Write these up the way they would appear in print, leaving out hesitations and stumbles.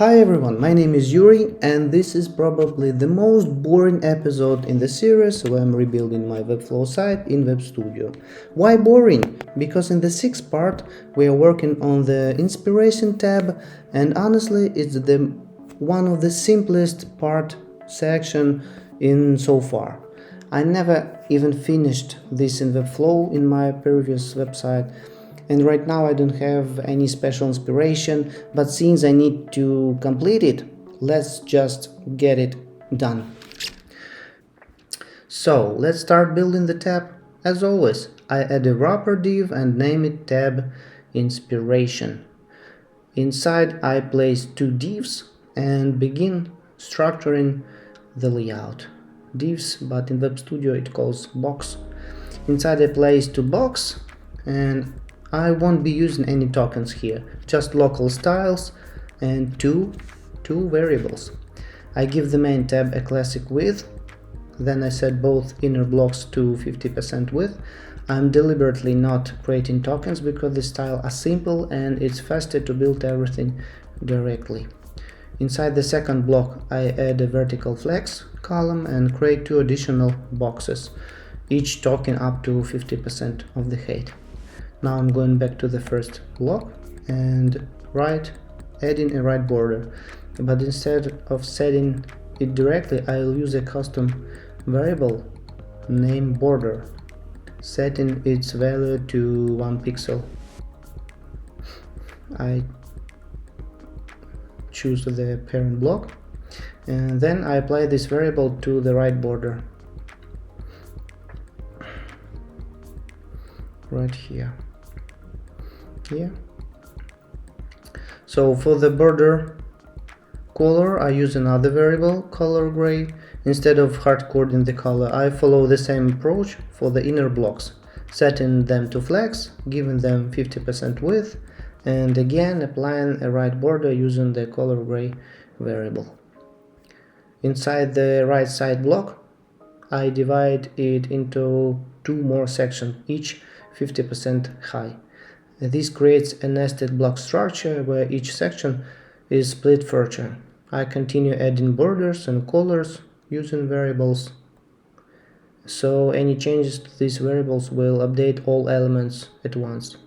Hi everyone, my name is Yuri and this is probably the most boring episode in the series where I'm rebuilding my Webflow site in Webstudio. Why boring? Because in the sixth part we are working on the inspiration tab, and honestly it's the one of the simplest part section in so far. I never even finished this in Webflow in my previous website, and right now I don't have any special inspiration, but since I need to complete it, let's just get it done. So let's start building the tab. As always, I add a wrapper div and name it tab inspiration. Inside I place two divs and begin structuring the layout. Divs, but in Webstudio it calls box. Inside I place two box, and I won't be using any tokens here, just local styles and two variables. I give the main tab a classic width, then I set both inner blocks to 50% width. I'm deliberately not creating tokens because the styles are simple and it's faster to build everything directly. Inside the second block I add a vertical flex column and create two additional boxes, each token up to 50% of the height. Now I'm going back to the first block and adding a right border, but instead of setting it directly I'll use a custom variable named border, setting its value to 1 pixel. I choose the parent block and then I apply this variable to the right border right here. So for the border color I use another variable, color gray. Instead of hard-coding the color, I follow the same approach for the inner blocks, setting them to flex, giving them 50% width, and again applying a right border using the color gray variable. Inside the right side block I divide it into two more sections, each 50% high. This creates a nested block structure where each section is split further. I continue adding borders and colors using variables, so any changes to these variables will update all elements at once.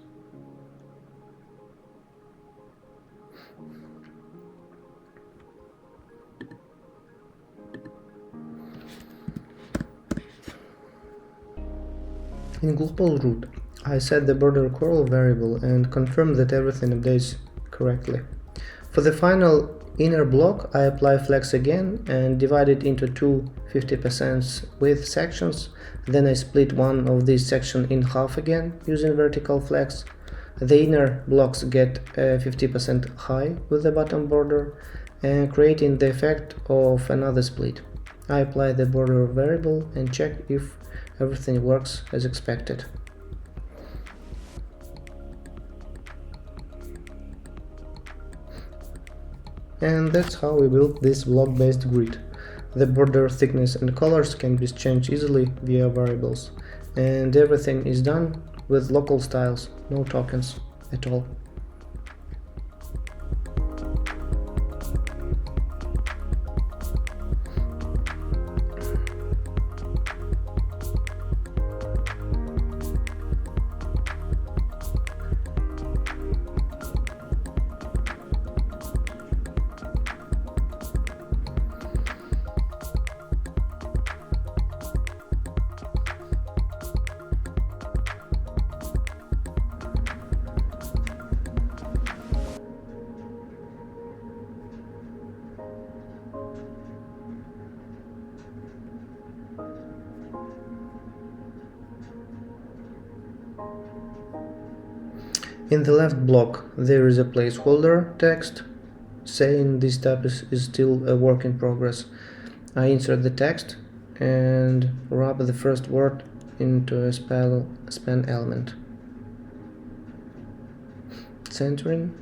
In global root, I set the border curl variable and confirm that everything updates correctly. For the final inner block, I apply flex again and divide it into two 50% width sections. Then I split one of these sections in half again using vertical flex. The inner blocks get 50% high with the bottom border, and creating the effect of another split. I apply the border variable and check if everything works as expected. And that's how we built this block-based grid. The border thickness and colors can be changed easily via variables, and everything is done with local styles, no tokens at all. In the left block there is a placeholder text saying this tab is still a work in progress. I insert the text and wrap the first word into a span element. Centering.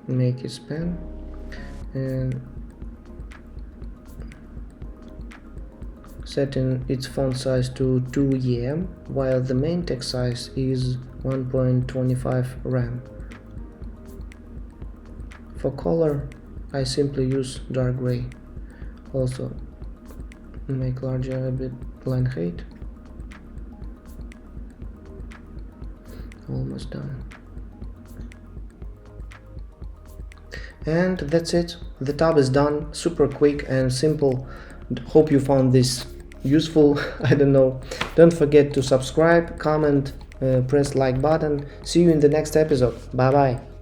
Make it span and setting its font size to 2 EM, while the main text size is 1.25 rem. For color, I simply use dark gray. Also, make larger a bit line height. Almost done. And that's it. The tab is done. Super quick and simple. Hope you found this useful. I don't know. Don't forget to subscribe, comment, press like button. See you in the next episode. Bye bye.